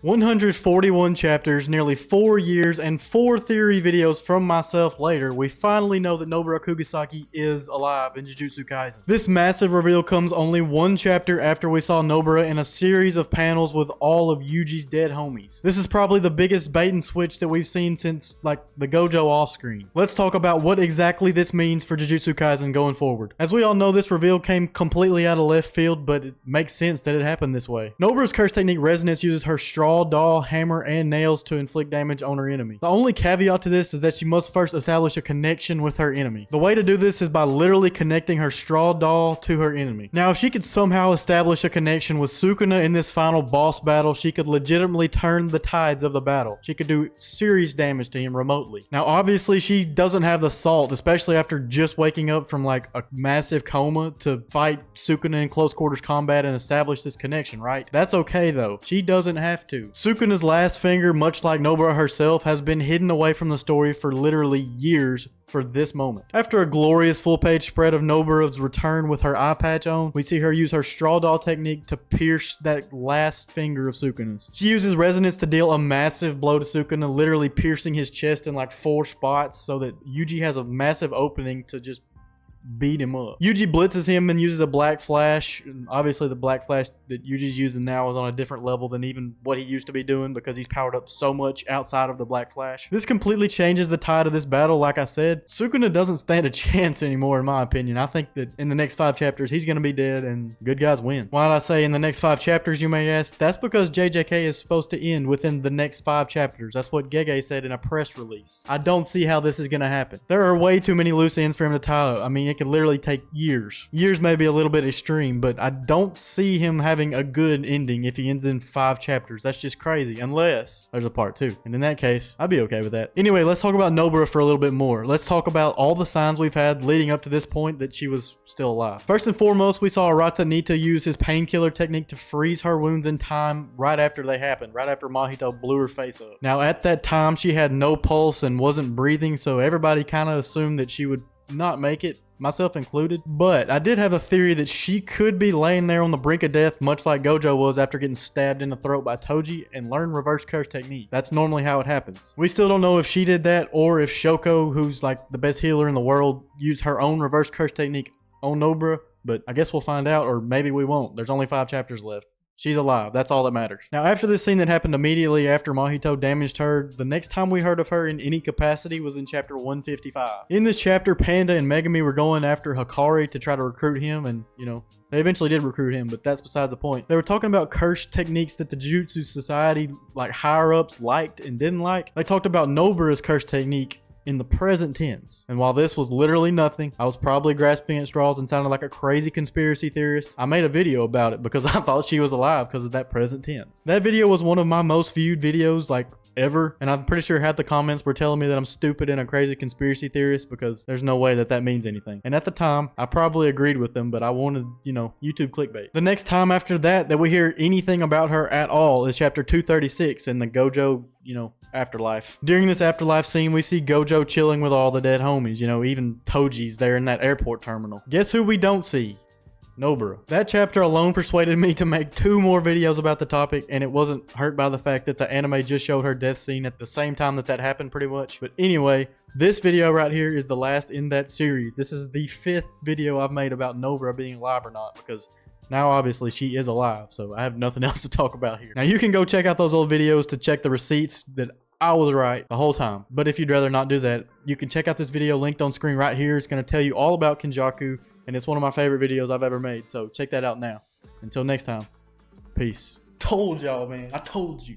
141 chapters, nearly 4 years, and 4 theory videos from myself later, we finally know that Nobara Kugisaki is alive in Jujutsu Kaisen. This massive reveal comes only 1 chapter after we saw Nobara in a series of panels with all of Yuji's dead homies. This is probably the biggest bait and switch that we've seen since, like, the Gojo off-screen. Let's talk about what exactly this means for Jujutsu Kaisen going forward. As we all know, this reveal came completely out of left field, but it makes sense that it happened this way. Nobara's curse technique Resonance uses her straw doll, hammer, and nails to inflict damage on her enemy. The only caveat to this is that she must first establish a connection with her enemy. The way to do this is by literally connecting her straw doll to her enemy. Now, if she could somehow establish a connection with Sukuna in this final boss battle, she could legitimately turn the tides of the battle. She could do serious damage to him remotely. Now, obviously, she doesn't have the salt, especially after just waking up from like a massive coma to fight Sukuna in close quarters combat and establish this connection, right? That's okay though. She doesn't have to. Sukuna's last finger, much like Nobara herself, has been hidden away from the story for literally years for this moment. After a glorious full-page spread of Nobara's return with her eye patch on, we see her use her straw doll technique to pierce that last finger of Sukuna's. She uses Resonance to deal a massive blow to Sukuna, literally piercing his chest in like 4 spots so that Yuji has a massive opening to just beat him up. Yuji blitzes him and uses a black flash. And obviously the black flash that Yuji's using now is on a different level than even what he used to be doing because he's powered up so much outside of the black flash. This completely changes the tide of this battle. Like I said, Sukuna doesn't stand a chance anymore in my opinion. I think that in the next 5 chapters he's going to be dead and good guys win. Why did I say in the next 5 chapters, you may ask? That's because JJK is supposed to end within the next 5 chapters. That's what Gege said in a press release. I don't see how this is going to happen. There are way too many loose ends for him to tie up. I mean, it could literally take years. Years may be a little bit extreme, but I don't see him having a good ending if he ends in 5 chapters. That's just crazy, unless there's a part 2. And in that case, I'd be okay with that. Anyway, let's talk about Nobara for a little bit more. Let's talk about all the signs we've had leading up to this point that she was still alive. First and foremost, we saw Arata Nita use his painkiller technique to freeze her wounds in time right after they happened, right after Mahito blew her face up. Now, at that time, she had no pulse and wasn't breathing, so everybody kind of assumed that she would not make it, myself included. But I did have a theory that she could be laying there on the brink of death, much like Gojo was after getting stabbed in the throat by Toji, and learn reverse curse technique. That's normally how it happens. We still don't know if she did that or if Shoko, who's like the best healer in the world, used her own reverse curse technique on Nobara, but I guess we'll find out, or maybe we won't. There's only 5 chapters left. She's alive. That's all that matters. Now, after this scene that happened immediately after Mahito damaged her, the next time we heard of her in any capacity was in chapter 155. In this chapter, Panda and Megami were going after Hikari to try to recruit him, and, you know, they eventually did recruit him, but that's besides the point. They were talking about curse techniques that the Jujutsu Society, like, higher-ups liked and didn't like. They talked about Nobara's curse technique in the present tense. And while this was literally nothing, I was probably grasping at straws and sounded like a crazy conspiracy theorist. I made a video about it because I thought she was alive because of that present tense. That video was one of my most viewed videos, like, ever, and I'm pretty sure half the comments were telling me that I'm stupid and a crazy conspiracy theorist because there's no way that that means anything. And at the time, I probably agreed with them, but I wanted, you know, YouTube clickbait. The next time after that we hear anything about her at all is chapter 236 in the Gojo, you know, afterlife. During this afterlife scene, we see Gojo chilling with all the dead homies, you know, even Toji's there in that airport terminal. Guess who we don't see? Nobara. That chapter alone persuaded me to make 2 more videos about the topic, and it wasn't hurt by the fact that the anime just showed her death scene at the same time that that happened pretty much. But anyway, this video right here is the last in that series. This is the 5th video I've made about Nobara being alive or not, because now obviously she is alive, so I have nothing else to talk about here. Now you can go check out those old videos to check the receipts that I was right the whole time. But if you'd rather not do that, you can check out this video linked on screen right here. It's going to tell you all about Kenjaku, and it's one of my favorite videos I've ever made. So check that out now. Until next time, peace. Told y'all, man. I told you.